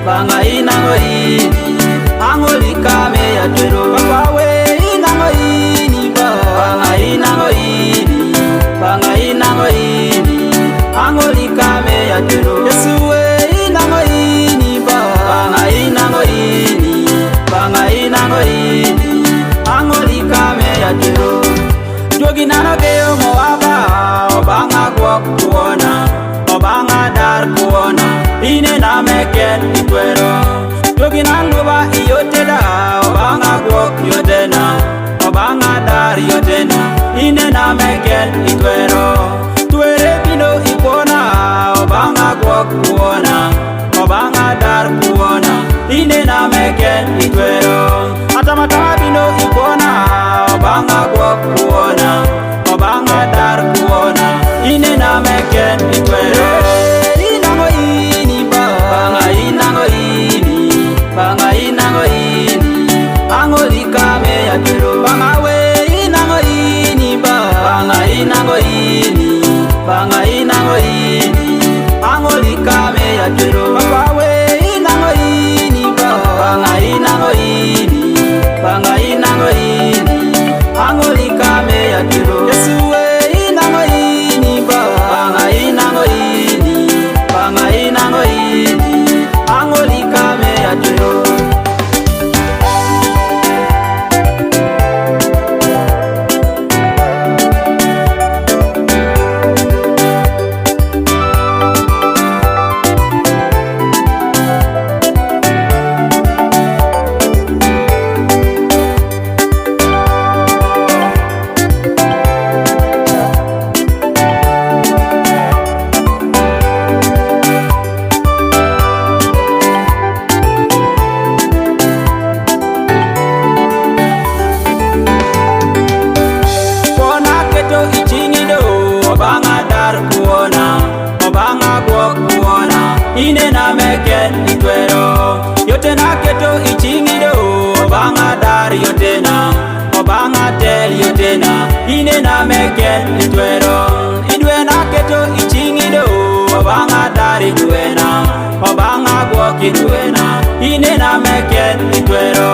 banga inango ini angoli kame ya twero papa we inango ini banga inango ini banga inango ini angoli kame ya twero Yesu we inango ini banga inango ini banga inango ini angoli kame ya twero jogi nano keyo moaba obanga kwa kuona obanga dar kuona ine na meken itwero jogi naluba iyoteda obanga kwa yotena obanga dar yotena ine na meken itwero twere bino ipona obanga kwa kuona obanga dar kuona ine na meken itwero atamata bino ipona obanga kwa kuona obanga dar kuona ine na meken itwero inango ini banga inango ini banga inango ini angoli kame ya twero banga we inango ini banga inango ini banga inango ini angoli kame ya twero papa we inango ini banga inango ini banga inango ini angoli kame ya twero Yesu we inango ini banga inango ini banga inango ini angoli kame ya twero ine na meken itwero yotena keto ichingido obanga dar yotena obanga tel yotena ine na meken itwero idwena keto ichingido obanga dar idwena obanga gwok idwena ine na meken itwero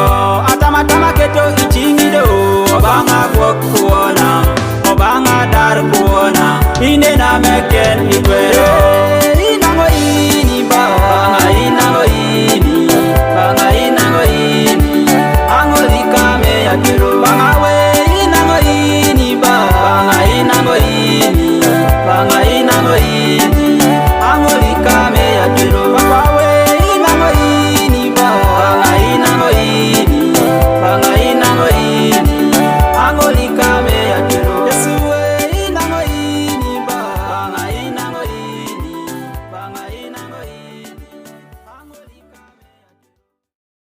atamatama keto ichingido obanga gwok kuona obanga dar kuona ine na meken